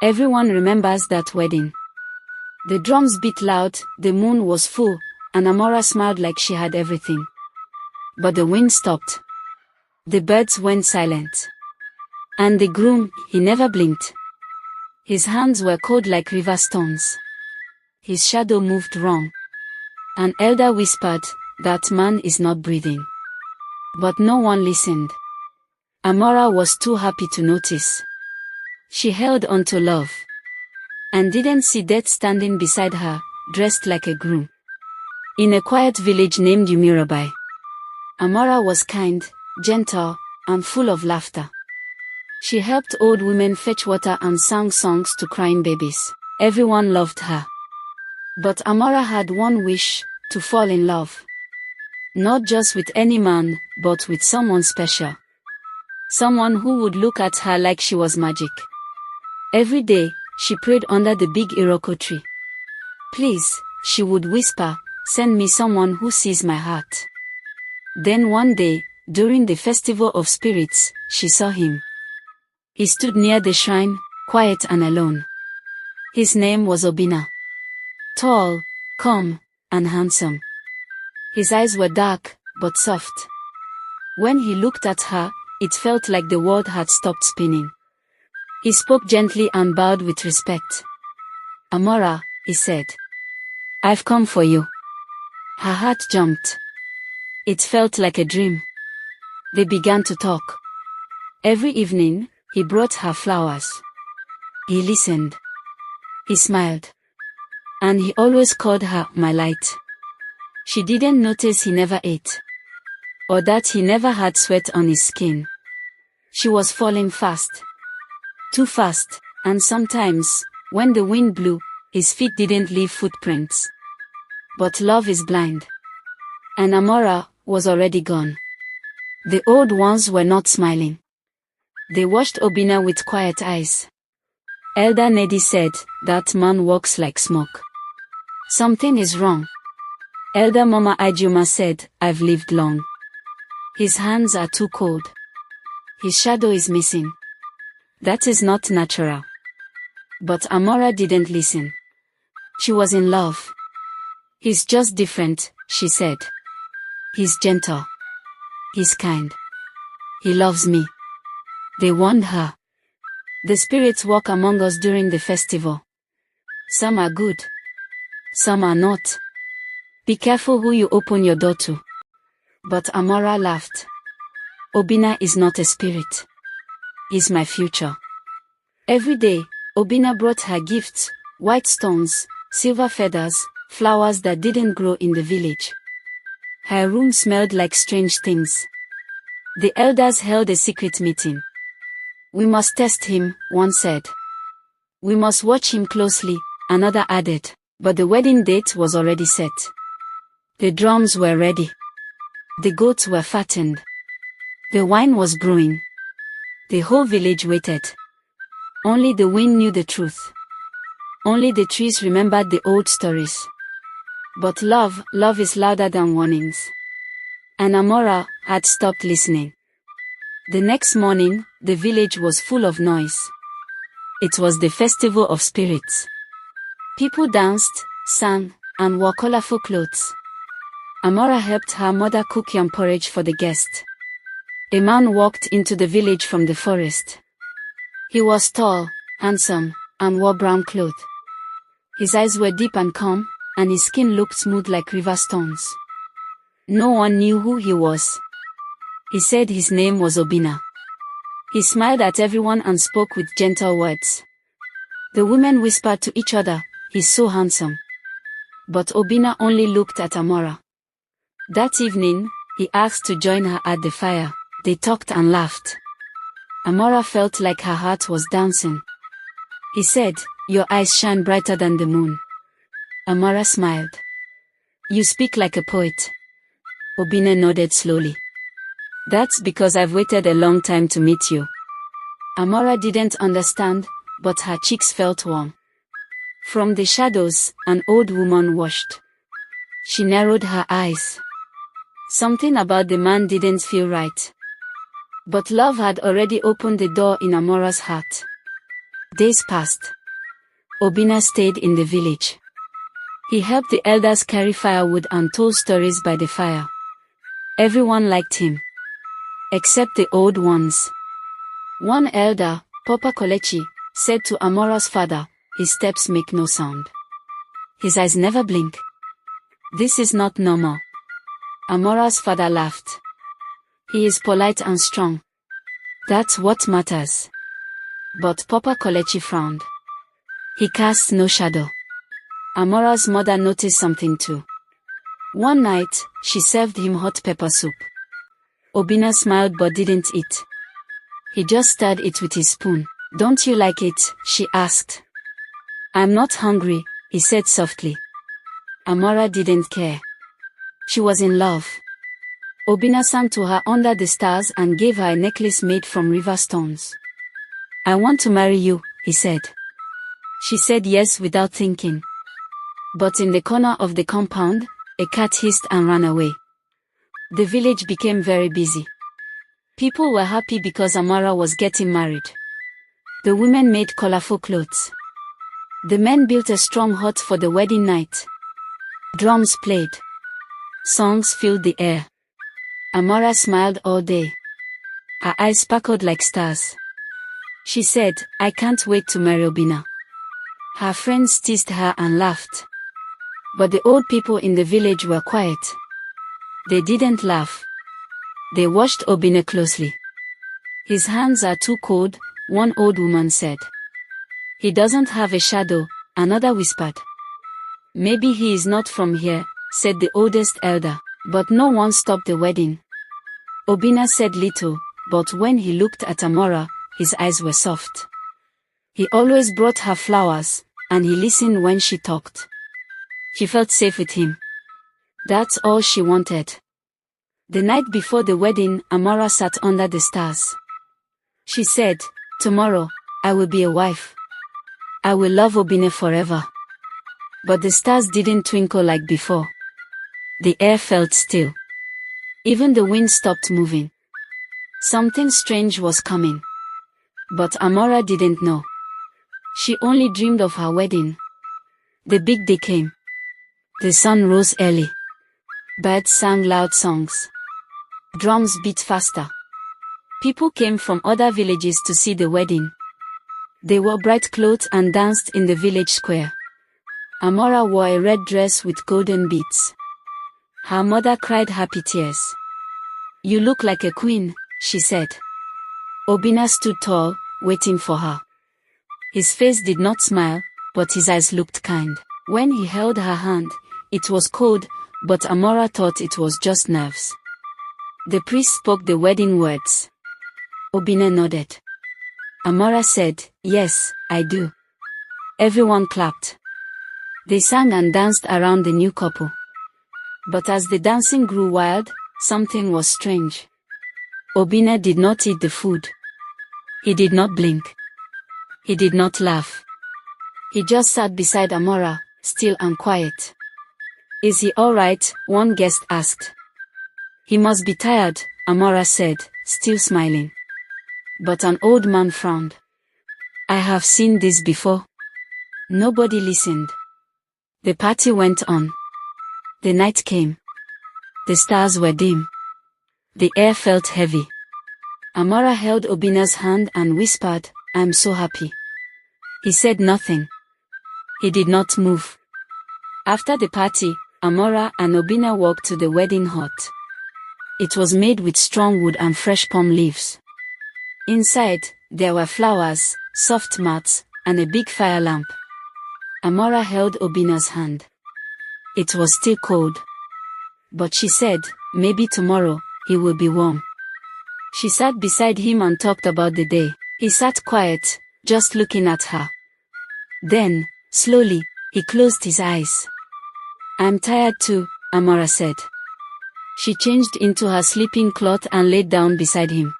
Everyone remembers that wedding. The drums beat loud, the moon was full, and Amara smiled like she had everything. But the wind stopped. The birds went silent. And the groom, he never blinked. His hands were cold like river stones. His shadow moved wrong. An elder whispered, "That man is not breathing." But no one listened. Amara was too happy to notice. She held on to love. And didn't see death standing beside her, dressed like a groom. In a quiet village named Umirabai. Amara was kind, gentle, and full of laughter. She helped old women fetch water and sang songs to crying babies. Everyone loved her. But Amara had one wish, to fall in love. Not just with any man, but with someone special. Someone who would look at her like she was magic. Every day, she prayed under the big Iroko tree. "Please," she would whisper, "send me someone who sees my heart." Then one day, during the festival of spirits, she saw him. He stood near the shrine, quiet and alone. His name was Obinna. Tall, calm, and handsome. His eyes were dark, but soft. When he looked at her, it felt like the world had stopped spinning. He spoke gently and bowed with respect. "Amara," he said. "I've come for you." Her heart jumped. It felt like a dream. They began to talk. Every evening, he brought her flowers. He listened. He smiled. And he always called her "my light." She didn't notice he never ate. Or that he never had sweat on his skin. She was falling fast. Too fast, and sometimes, when the wind blew, his feet didn't leave footprints. But love is blind. And Amara was already gone. The old ones were not smiling. They watched Obinna with quiet eyes. Elder Nedi said, "That man walks like smoke. Something is wrong." Elder Mama Ajuma said, "I've lived long. His hands are too cold. His shadow is missing. That is not natural." But Amara didn't listen. She was in love. "He's just different," she said. "He's gentle. He's kind. He loves me." They warned her. "The spirits walk among us during the festival. Some are good. Some are not. Be careful who you open your door to." But Amara laughed. "Obinna is not a spirit. He's my future." Every day, Obinna brought her gifts, white stones, silver feathers, flowers that didn't grow in the village. Her room smelled like strange things. The elders held a secret meeting. "We must test him," one said. "We must watch him closely," another added. But the wedding date was already set. The drums were ready. The goats were fattened. The wine was brewing. The whole village waited. Only the wind knew the truth. Only the trees remembered the old stories. But love is louder than warnings. And Amara had stopped listening. The next morning, the village was full of noise. It was the festival of spirits. People danced, sang, and wore colorful clothes. Amara helped her mother cook yam porridge for the guests. A man walked into the village from the forest. He was tall, handsome, and wore brown clothes. His eyes were deep and calm, and his skin looked smooth like river stones. No one knew who he was. He said his name was Obinna. He smiled at everyone and spoke with gentle words. The women whispered to each other, "He's so handsome." But Obinna only looked at Amara. That evening, he asked to join her at the fire. They talked and laughed. Amara felt like her heart was dancing. He said, "Your eyes shine brighter than the moon." Amara smiled. "You speak like a poet." Obinna nodded slowly. "That's because I've waited a long time to meet you." Amara didn't understand, but her cheeks felt warm. From the shadows, an old woman watched. She narrowed her eyes. Something about the man didn't feel right. But love had already opened the door in Amara's heart. Days passed. Obinna stayed in the village. He helped the elders carry firewood and told stories by the fire. Everyone liked him. Except the old ones. One elder, Papa Kolechi, said to Amora's father, "His steps make no sound. His eyes never blink. This is not normal." Amora's father laughed. "He is polite and strong. That's what matters." But Papa Kolechi frowned. "He casts no shadow." Amora's mother noticed something too. One night, she served him hot pepper soup. Obinna smiled but didn't eat. He just stirred it with his spoon. "Don't you like it?" she asked. "I'm not hungry," he said softly. Amara didn't care. She was in love. Obinna sang to her under the stars and gave her a necklace made from river stones. "I want to marry you," he said. She said yes without thinking. But in the corner of the compound, a cat hissed and ran away. The village became very busy. People were happy because Amara was getting married. The women made colorful clothes. The men built a strong hut for the wedding night. Drums played. Songs filled the air. Amara smiled all day. Her eyes sparkled like stars. She said, "I can't wait to marry Obinna." Her friends teased her and laughed. But the old people in the village were quiet. They didn't laugh. They watched Obinna closely. "His hands are too cold," one old woman said. "He doesn't have a shadow," another whispered. "Maybe he is not from here," said the oldest elder. But no one stopped the wedding. Obinna said little, but when he looked at Amara, his eyes were soft. He always brought her flowers, and he listened when she talked. She felt safe with him. That's all she wanted. The night before the wedding, Amara sat under the stars. She said, "Tomorrow, I will be a wife. I will love Obinna forever." But the stars didn't twinkle like before. The air felt still. Even the wind stopped moving. Something strange was coming. But Amara didn't know. She only dreamed of her wedding. The big day came. The sun rose early. Birds sang loud songs. Drums beat faster. People came from other villages to see the wedding. They wore bright clothes and danced in the village square. Amara wore a red dress with golden beads. Her mother cried happy tears. "You look like a queen," she said. Obinna stood tall, waiting for her. His face did not smile, but his eyes looked kind. When he held her hand, it was cold, but Amara thought it was just nerves. The priest spoke the wedding words. Obinna nodded. Amara said, "Yes, I do." Everyone clapped. They sang and danced around the new couple. But as the dancing grew wild, something was strange. Obinna did not eat the food. He did not blink. He did not laugh. He just sat beside Amara, still and quiet. "Is he all right?" one guest asked. "He must be tired," Amara said, still smiling. But an old man frowned. "I have seen this before." Nobody listened. The party went on. The night came. The stars were dim. The air felt heavy. Amara held Obinna's hand and whispered, "I'm so happy." He said nothing. He did not move. After the party, Amara and Obinna walked to the wedding hut. It was made with strong wood and fresh palm leaves. Inside, there were flowers, soft mats, and a big fire lamp. Amara held Obinna's hand. It was still cold. But she said, "Maybe tomorrow, he will be warm." She sat beside him and talked about the day. He sat quiet, just looking at her. Then, slowly, he closed his eyes. "I'm tired too," Amara said. She changed into her sleeping cloth and laid down beside him.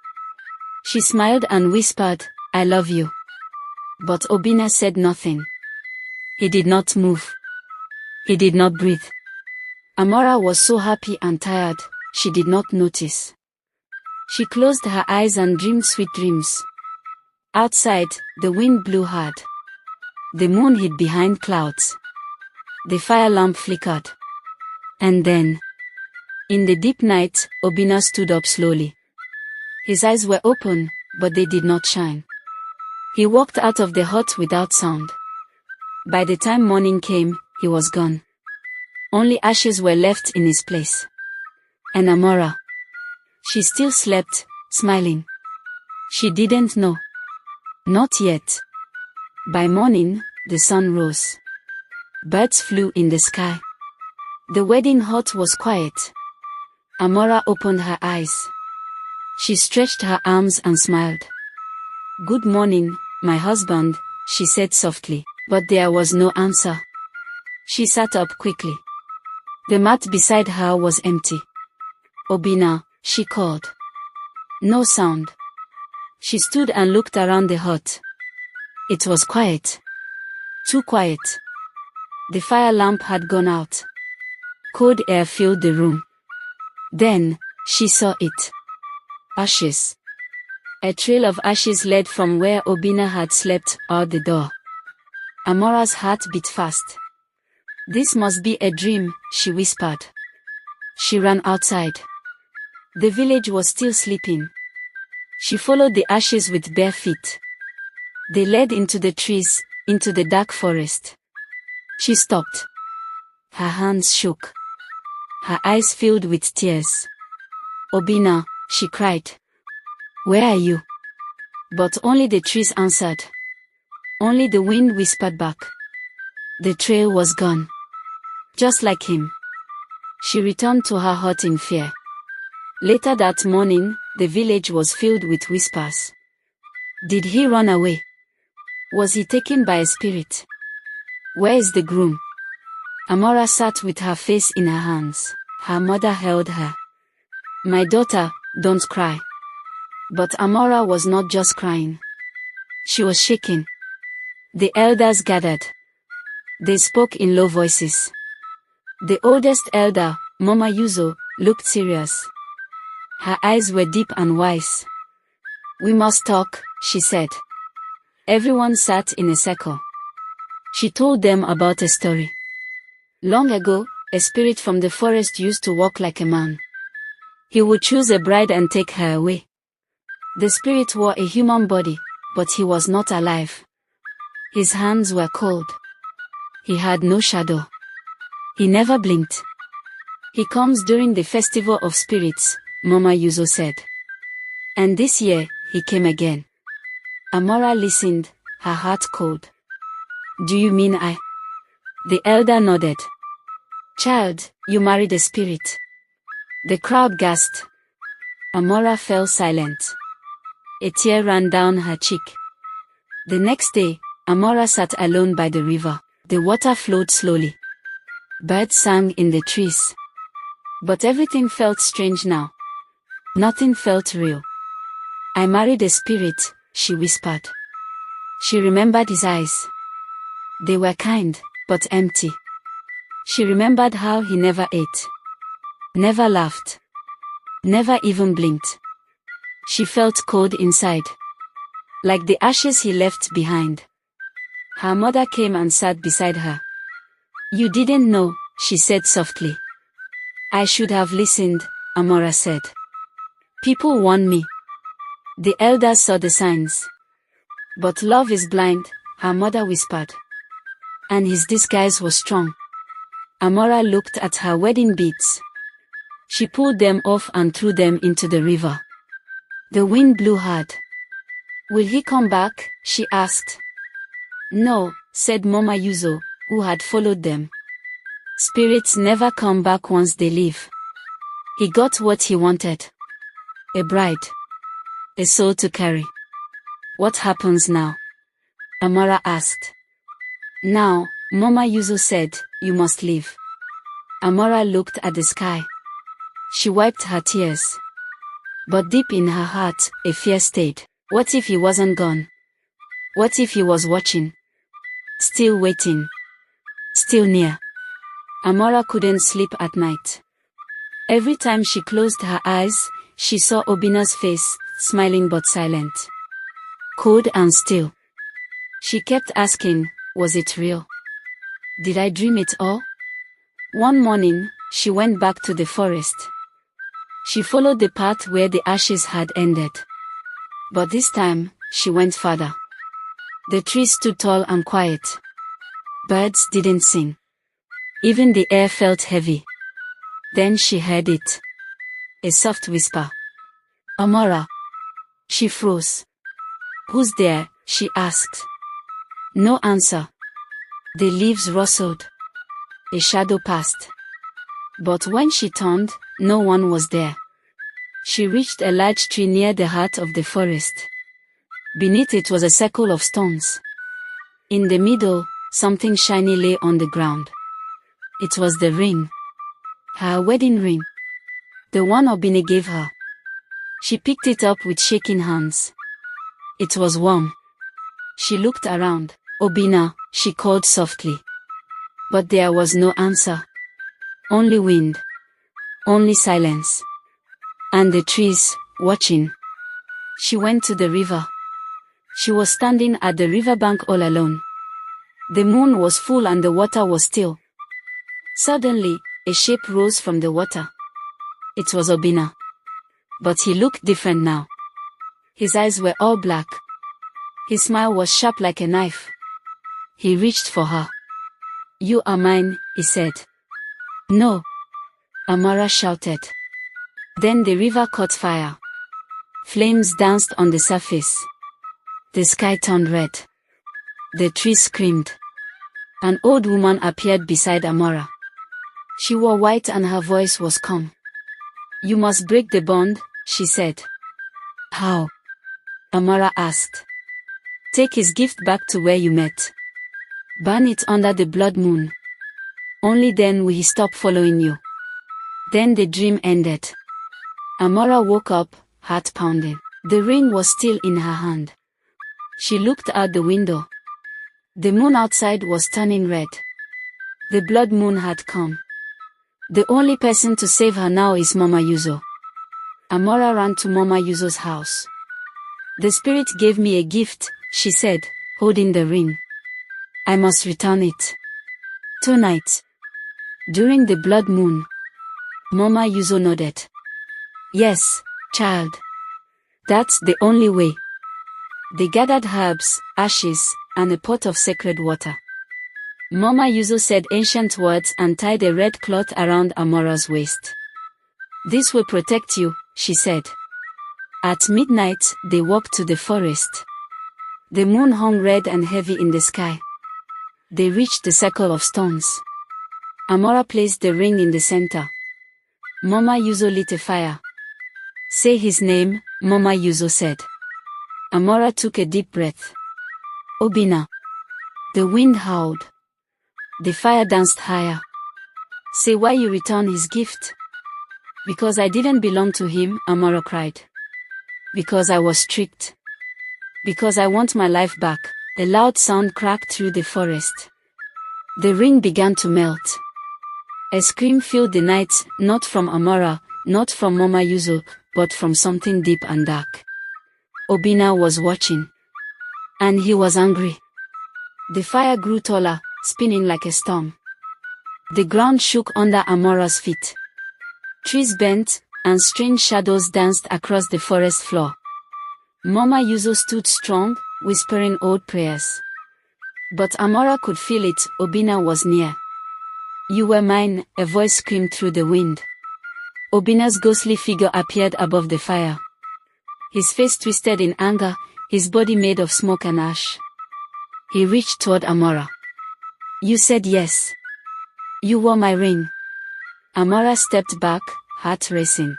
She smiled and whispered, "I love you." But Obinna said nothing. He did not move. He did not breathe. Amara was so happy and tired, she did not notice. She closed her eyes and dreamed sweet dreams. Outside, the wind blew hard. The moon hid behind clouds. The fire lamp flickered. And then, in the deep night, Obinna stood up slowly. His eyes were open, but they did not shine. He walked out of the hut without sound. By the time morning came, he was gone. Only ashes were left in his place. And Amara. She still slept, smiling. She didn't know. Not yet. By morning, the sun rose. Birds flew in the sky. The wedding hut was quiet. Amara opened her eyes. She stretched her arms and smiled. "Good morning, my husband," she said softly, but there was no answer. She sat up quickly. The mat beside her was empty. "Obinna," she called. No sound. She stood and looked around the hut. It was quiet. Too quiet. The fire lamp had gone out. Cold air filled the room. Then, she saw it. Ashes. A trail of ashes led from where Obinna had slept out the door. Amara's heart beat fast. "This must be a dream," she whispered. She ran outside. The village was still sleeping. She followed the ashes with bare feet. They led into the trees, into the dark forest. She stopped. Her hands shook. Her eyes filled with tears. "Obinna," she cried. "Where are you?" But only the trees answered. Only the wind whispered back. The trail was gone. Just like him. She returned to her hut in fear. Later that morning, the village was filled with whispers. Did he run away? Was he taken by a spirit? Where is the groom? Amara sat with her face in her hands. Her mother held her. "My daughter, don't cry." But Amara was not just crying. She was shaking. The elders gathered. They spoke in low voices. The oldest elder, Mama Yuzo, looked serious. Her eyes were deep and wise. "We must talk," she said. Everyone sat in a circle. She told them about a story. Long ago, a spirit from the forest used to walk like a man. He would choose a bride and take her away. The spirit wore a human body, but he was not alive. His hands were cold. He had no shadow. He never blinked. "He comes during the festival of spirits," Mama Yuzo said. And this year, he came again. Amara listened, her heart cold. "Do you mean I?" The elder nodded. "Child, you married a spirit." The crowd gasped. Amara fell silent. A tear ran down her cheek. The next day, Amara sat alone by the river. The water flowed slowly. Birds sang in the trees. But everything felt strange now. Nothing felt real. "I married a spirit," she whispered. She remembered his eyes. They were kind, but empty. She remembered how he never ate. Never laughed. Never even blinked. She felt cold inside. Like the ashes he left behind. Her mother came and sat beside her. "You didn't know," she said softly. "I should have listened," Amara said. "People warned me." The elders saw the signs. "But love is blind," her mother whispered. And his disguise was strong. Amara looked at her wedding beads. She pulled them off and threw them into the river. The wind blew hard. "Will he come back?" she asked. "No," said Mama Yuzo, who had followed them. "Spirits never come back once they leave." He got what he wanted. A bride. A soul to carry. "What happens now?" Amara asked. "Now," Mama Yuzo said, "you must leave." Amara looked at the sky. She wiped her tears. But deep in her heart, a fear stayed. What if he wasn't gone? What if he was watching? Still waiting. Still near. Amara couldn't sleep at night. Every time she closed her eyes, she saw Obinna's face, smiling but silent. cold and still. She kept asking, was it real? Did I dream it all? One morning, she went back to the forest. She followed the path where the ashes had ended. But this time, she went farther. The trees stood tall and quiet. Birds didn't sing. Even the air felt heavy. Then she heard it. A soft whisper. Amara. She froze. Who's there? She asked. No answer. The leaves rustled. A shadow passed. But when she turned, no one was there. She reached a large tree near the heart of the forest. Beneath it was a circle of stones. In the middle, something shiny lay on the ground. It was the ring. Her wedding ring. The one Obinna gave her. She picked it up with shaking hands. It was warm. She looked around. Obinna, she called softly. But there was no answer. Only wind. Only silence. And the trees, watching. She went to the river. She was standing at the riverbank all alone. The moon was full and the water was still. Suddenly, a shape rose from the water. It was Obinna. But he looked different now. His eyes were all black. His smile was sharp like a knife. He reached for her. You are mine, he said. No. Amara shouted. Then the river caught fire. Flames danced on the surface. The sky turned red. The trees screamed. An old woman appeared beside Amara. She wore white and her voice was calm. You must break the bond, she said. How? Amara asked. Take his gift back to where you met. Burn it under the blood moon. Only then will he stop following you. Then the dream ended. Amara woke up, heart pounding. The ring was still in her hand. She looked out the window. The moon outside was turning red. The blood moon had come. The only person to save her now is Mama Yuzo. Amara ran to Mama Yuzo's house. The spirit gave me a gift, she said, holding the ring. I must return it. Tonight. During the blood moon. Mama Yuzo nodded. Yes, child. That's the only way. They gathered herbs, ashes, and a pot of sacred water. Mama Yuzo said ancient words and tied a red cloth around Amara's waist. This will protect you, she said. At midnight, they walked to the forest. The moon hung red and heavy in the sky. They reached the circle of stones. Amara placed the ring in the center. Mama Yuzo lit a fire. Say his name, Mama Yuzo said. Amara took a deep breath. Obinna. The wind howled. The fire danced higher. Say why you return his gift. Because I didn't belong to him, Amara cried. Because I was tricked. Because I want my life back. A loud sound cracked through the forest. The ring began to melt. A scream filled the night, not from Amara, not from Mama Yuzo, but from something deep and dark. Obinna was watching. And he was angry. The fire grew taller, spinning like a storm. The ground shook under Amara's feet. Trees bent, and strange shadows danced across the forest floor. Mama Yuzo stood strong, whispering old prayers. But Amara could feel it, Obinna was near. You were mine, a voice screamed through the wind. Obinna's ghostly figure appeared above the fire. His face twisted in anger, his body made of smoke and ash. He reached toward Amara. You said yes. You wore my ring. Amara stepped back, heart racing.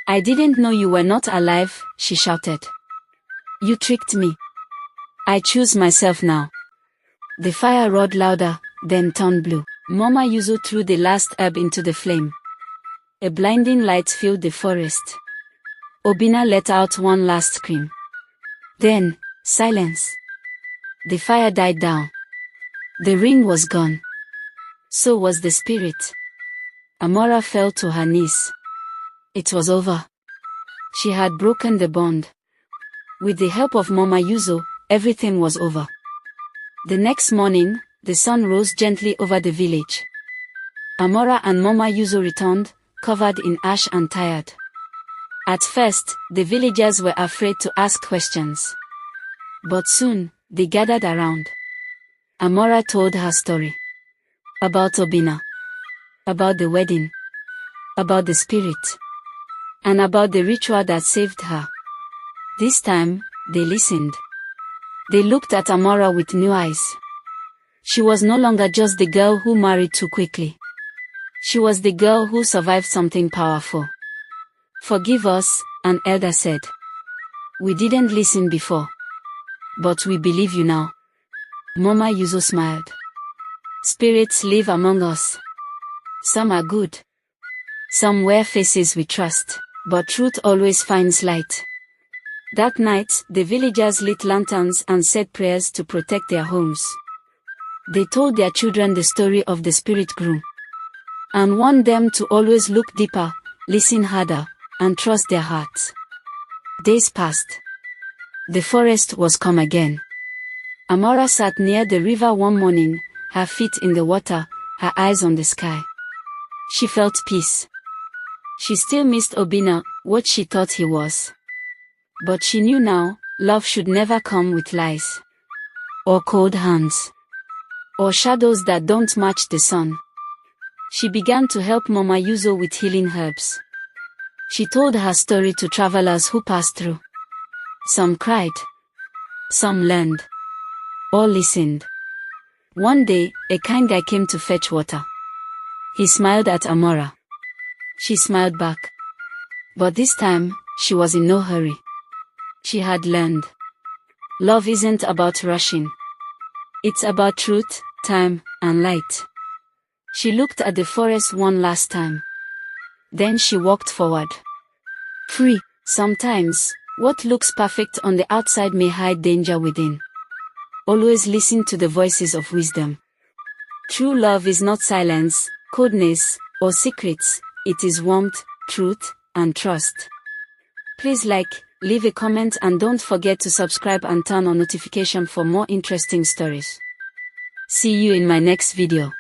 I didn't know you were not alive, she shouted. You tricked me. I choose myself now. The fire roared louder, then turned blue. Mama Yuzo threw the last herb into the flame. A blinding light filled the forest. Obinna let out one last scream. Then, silence. The fire died down. The ring was gone. So was the spirit. Amara fell to her knees. It was over. She had broken the bond. With the help of Mama Yuzo, everything was over. The next morning, the sun rose gently over the village. Amara and Mama Yuzo returned, covered in ash and tired. At first, the villagers were afraid to ask questions. But soon, they gathered around. Amara told her story. About Obinna. About the wedding. About the spirit. And about the ritual that saved her. This time, they listened. They looked at Amara with new eyes. She was no longer just the girl who married too quickly. She was the girl who survived something powerful. "Forgive us," an elder said. "We didn't listen before. But we believe you now." Mama Yuzo smiled. "Spirits live among us. Some are good. Some wear faces we trust, but truth always finds light." That night, the villagers lit lanterns and said prayers to protect their homes. They told their children the story of the spirit Groom, and warned them to always look deeper, listen harder, and trust their hearts. Days passed. The forest was calm again. Amara sat near the river one morning, her feet in the water, her eyes on the sky. She felt peace. She still missed Obinna, what she thought he was. But she knew now, love should never come with lies. Or cold hands. Or shadows that don't match the sun. She began to help Mama Yuzo with healing herbs. She told her story to travelers who passed through. Some cried. Some learned. All listened. One day, a kind guy came to fetch water. He smiled at Amara. She smiled back. But this time, she was in no hurry. She had learned. Love isn't about rushing. It's about truth, time, and light. She looked at the forest one last time. Then she walked forward. Free. Sometimes, what looks perfect on the outside may hide danger within. Always listen to the voices of wisdom. True love is not silence, coldness, or secrets. It is warmth, truth, and trust. Please like, leave a comment, and don't forget to subscribe and turn on notification for more interesting stories. See you in my next video.